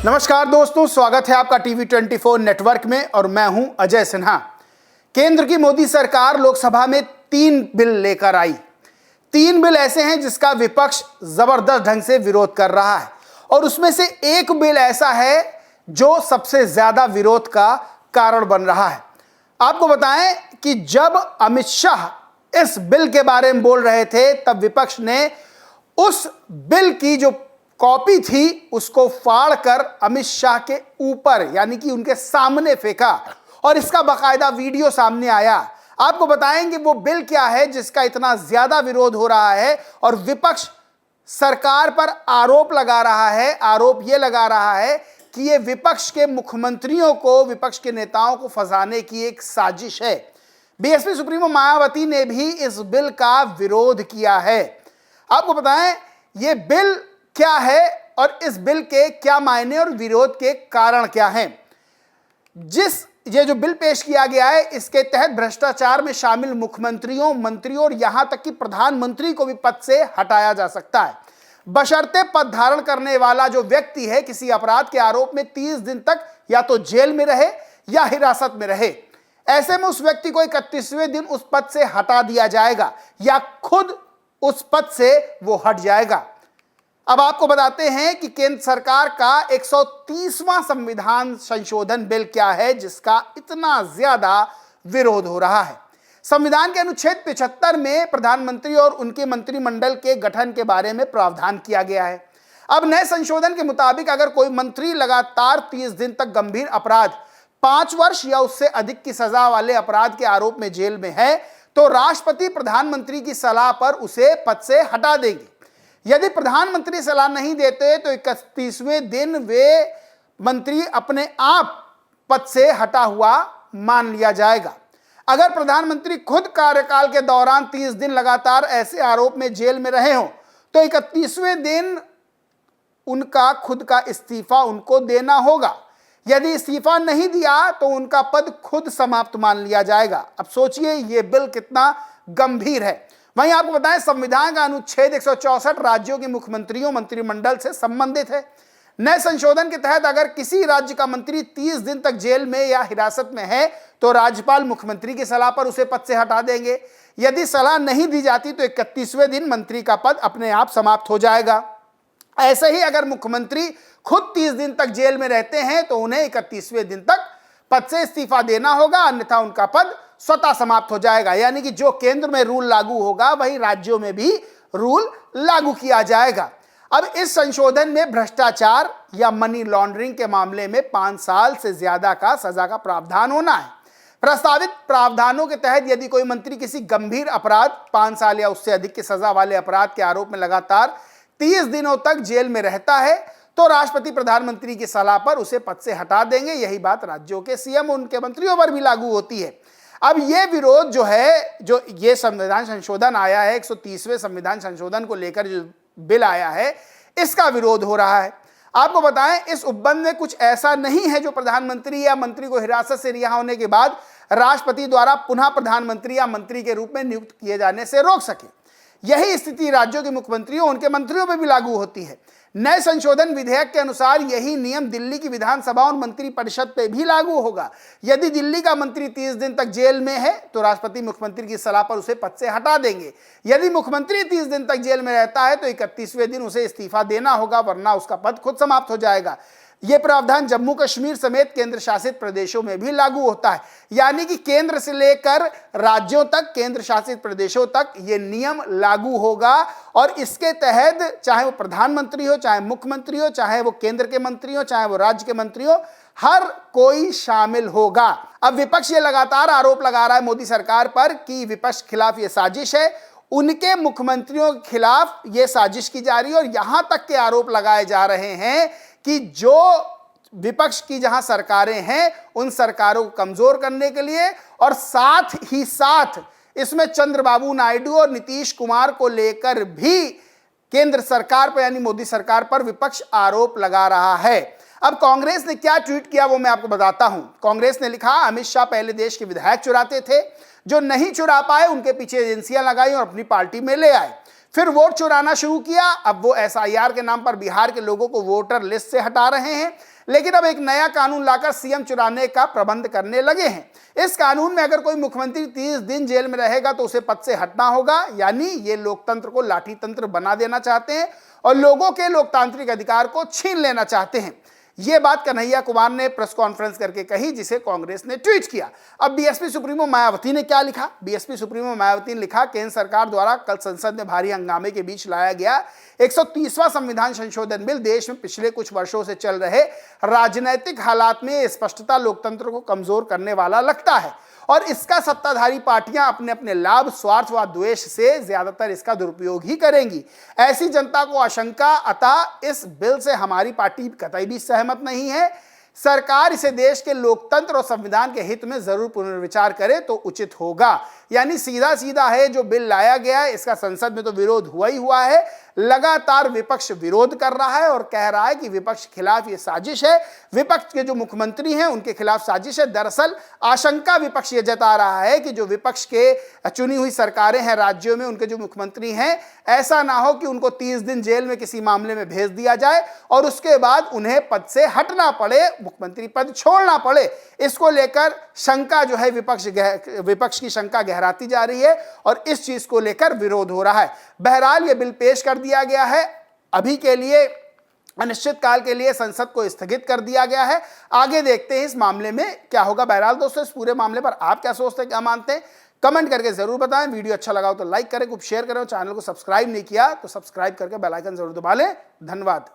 नमस्कार दोस्तों, स्वागत है आपका टीवी 24 नेटवर्क में और मैं हूं अजय सिन्हा। केंद्र की मोदी सरकार लोकसभा में 3 बिल लेकर आई। 3 बिल ऐसे हैं जिसका विपक्ष जबरदस्त ढंग से विरोध कर रहा है और उसमें से एक बिल ऐसा है जो सबसे ज्यादा विरोध का कारण बन रहा है। आपको बताएं कि जब अमित शाह इस बिल के बारे में बोल रहे थे तब विपक्ष ने उस बिल की जो कॉपी थी उसको फाड़कर अमित शाह के ऊपर यानी कि उनके सामने फेंका और इसका बकायदा वीडियो सामने आया। आपको बताएंगे वो बिल क्या है जिसका इतना ज्यादा विरोध हो रहा है और विपक्ष सरकार पर आरोप लगा रहा है। आरोप ये लगा रहा है कि ये विपक्ष के मुख्यमंत्रियों को, विपक्ष के नेताओं को फंसाने की एक साजिश है। बीएसपी सुप्रीमो मायावती ने भी इस बिल का विरोध किया है। आपको बताएं ये बिल क्या है और इस बिल के क्या मायने और विरोध के कारण क्या हैं। ये जो बिल पेश किया गया है इसके तहत भ्रष्टाचार में शामिल मुख्यमंत्रियों, मंत्रियों और यहां तक कि प्रधानमंत्री को भी पद से हटाया जा सकता है, बशर्ते पद धारण करने वाला जो व्यक्ति है किसी अपराध के आरोप में 30 दिन तक या तो जेल में रहे या हिरासत में रहे। ऐसे में उस व्यक्ति को 31वें दिन उस पद से हटा दिया जाएगा या खुद उस पद से वो हट जाएगा। अब आपको बताते हैं कि केंद्र सरकार का 130वां संविधान संशोधन बिल क्या है जिसका इतना ज्यादा विरोध हो रहा है। संविधान के अनुच्छेद 75 में प्रधानमंत्री और उनके मंत्रिमंडल के गठन के बारे में प्रावधान किया गया है। अब नए संशोधन के मुताबिक अगर कोई मंत्री लगातार 30 दिन तक गंभीर अपराध, 5 वर्ष या उससे अधिक की सजा वाले अपराध के आरोप में जेल में है तो राष्ट्रपति प्रधानमंत्री की सलाह पर उसे पद से हटा देंगे। यदि प्रधानमंत्री सलाह नहीं देते तो 31वें दिन वे मंत्री अपने आप पद से हटा हुआ मान लिया जाएगा। अगर प्रधानमंत्री खुद कार्यकाल के दौरान 30 दिन लगातार ऐसे आरोप में जेल में रहे हों तो 31वें दिन उनका खुद का इस्तीफा उनको देना होगा। यदि इस्तीफा नहीं दिया तो उनका पद खुद समाप्त मान लिया जाएगा। अब सोचिए ये बिल कितना गंभीर है। वहीं आपको बताएं संविधान का अनुच्छेद 164 राज्यों के मुख्यमंत्रियों, मंत्रिमंडल से संबंधित है। नए संशोधन के तहत अगर किसी राज्य का मंत्री 30 दिन तक जेल में या हिरासत में है तो राज्यपाल मुख्यमंत्री की सलाह पर उसे पद से हटा देंगे। यदि सलाह नहीं दी जाती तो 31वें दिन मंत्री का पद अपने आप समाप्त हो जाएगा। ऐसे ही अगर मुख्यमंत्री खुद 30 दिन तक जेल में रहते हैं तो उन्हें 31वें दिन तक पद से इस्तीफा देना होगा, अन्यथा उनका पद स्वतः समाप्त हो जाएगा। यानी कि जो केंद्र में रूल लागू होगा वही राज्यों में भी रूल लागू किया जाएगा। अब इस संशोधन में भ्रष्टाचार या मनी लॉन्ड्रिंग के मामले में 5 साल से ज्यादा का सजा का प्रावधान होना है। प्रस्तावित प्रावधानों के तहत यदि कोई मंत्री किसी गंभीर अपराध, 5 साल या उससे अधिक की सजा वाले अपराध के आरोप में लगातार 30 दिनों तक जेल में रहता है तो राष्ट्रपति प्रधानमंत्री की सलाह पर उसे पद से हटा देंगे। यही बात राज्यों के सीएम और उनके मंत्रियों पर भी लागू होती है। अब ये विरोध जो है, जो ये संविधान संशोधन आया है, 130वें संविधान संशोधन को लेकर जो बिल आया है इसका विरोध हो रहा है। आपको बताएं इस उपबंध में कुछ ऐसा नहीं है जो प्रधानमंत्री या मंत्री को हिरासत से रिहा होने के बाद राष्ट्रपति द्वारा पुनः प्रधानमंत्री या मंत्री के रूप में नियुक्त किए जाने से रोक सके। यही स्थिति राज्यों के मुख्यमंत्रियों, उनके मंत्रियों पर भी लागू होती है। नए संशोधन विधेयक के अनुसार यही नियम दिल्ली की विधानसभा और मंत्रिपरिषद पे भी लागू होगा। यदि दिल्ली का मंत्री 30 दिन तक जेल में है तो राष्ट्रपति मुख्यमंत्री की सलाह पर उसे पद से हटा देंगे। यदि मुख्यमंत्री 30 दिन तक जेल में रहता है तो 31वें दिन उसे इस्तीफा देना होगा, वरना उसका पद खुद समाप्त हो जाएगा। यह प्रावधान जम्मू कश्मीर समेत केंद्र शासित प्रदेशों में भी लागू होता है। यानी कि केंद्र से लेकर राज्यों तक, केंद्र शासित प्रदेशों तक यह नियम लागू होगा और इसके तहत चाहे वो प्रधानमंत्री हो, चाहे मुख्यमंत्री हो, चाहे वो केंद्र के मंत्री हो, चाहे वो राज्य के मंत्री हो, हर कोई शामिल होगा। अब विपक्ष ये लगातार आरोप लगा रहा है मोदी सरकार पर कि विपक्ष के खिलाफ ये साजिश है, उनके मुख्यमंत्रियों के खिलाफ ये साजिश की जा रही है और यहां तक के आरोप लगाए जा रहे हैं कि जो विपक्ष की जहां सरकारें हैं उन सरकारों को कमजोर करने के लिए और साथ ही साथ इसमें चंद्रबाबू नायडू और नीतीश कुमार को लेकर भी केंद्र सरकार पर यानी मोदी सरकार पर विपक्ष आरोप लगा रहा है। अब कांग्रेस ने क्या ट्वीट किया वो मैं आपको बताता हूं। कांग्रेस ने लिखा, अमित शाह पहले देश के विधायक चुराते थे, जो नहीं चुरा पाए उनके पीछे एजेंसियां लगाई और अपनी पार्टी में ले आए। फिर वोट चुराना शुरू किया। अब वो एसआईआर के नाम पर बिहार के लोगों को वोटर लिस्ट से हटा रहे हैं, लेकिन अब एक नया कानून लाकर सीएम चुराने का प्रबंध करने लगे हैं। इस कानून में अगर कोई मुख्यमंत्री 30 दिन जेल में रहेगा तो उसे पद से हटना होगा। यानी ये लोकतंत्र को लाठी तंत्र बना देना चाहते हैं और लोगों के लोकतांत्रिक अधिकार को छीन लेना चाहते हैं। ये बात कन्हैया कुमार ने प्रेस कॉन्फ्रेंस करके कही, जिसे कांग्रेस ने ट्वीट किया। अब बीएसपी सुप्रीमो मायावती ने क्या लिखा? बीएसपी सुप्रीमो मायावती ने लिखा, केंद्र सरकार द्वारा कल संसद में भारी हंगामे के बीच लाया गया 130वां संविधान संशोधन बिल देश में पिछले कुछ वर्षों से चल रहे राजनीतिक हालात में स्पष्टता लोकतंत्र को कमजोर करने वाला लगता है और इसका सत्ताधारी पार्टियां अपने अपने लाभ, स्वार्थ व द्वेष से ज्यादातर इसका दुरुपयोग ही करेंगी। ऐसी जनता को आशंका, अतः इस बिल से हमारी पार्टी कतई भी सहमत नहीं है। सरकार इसे देश के लोकतंत्र और संविधान के हित में जरूर पुनर्विचार करे तो उचित होगा। यानी सीधा सीधा है, जो बिल लाया गया है इसका संसद में तो विरोध हुआ ही हुआ है। लगातार विपक्ष विरोध कर रहा है और कह रहा है कि विपक्ष के खिलाफ ये साजिश है, विपक्ष के जो मुख्यमंत्री हैं उनके खिलाफ साजिश है। दरअसल आशंका विपक्ष ये जता रहा है कि जो विपक्ष के चुनी हुई सरकारें हैं राज्यों में, उनके जो मुख्यमंत्री हैं, ऐसा ना हो कि उनको 30 दिन जेल में किसी मामले में भेज दिया जाए और उसके बाद उन्हें पद से हटना पड़े, मुख्यमंत्री पद छोड़ना पड़े। इसको लेकर शंका जो है विपक्ष की शंका गहराती जा रही है और इस चीज को लेकर विरोध हो रहा है। बहरहाल ये बिल पेश कर दिया गया है, अभी के लिए अनिश्चित काल के लिए संसद को स्थगित कर दिया गया है। आगे देखते हैं इस मामले में क्या होगा। बहरहाल दोस्तों, इस पूरे मामले पर आप क्या सोचते हैं, क्या मानते हैं, कमेंट करके जरूर बताएं। वीडियो अच्छा लगा हो तो लाइक करें, खूब शेयर करें। चैनल को सब्सक्राइब नहीं किया तो सब्सक्राइब करके बेल आइकन जरूर दबा लें। धन्यवाद।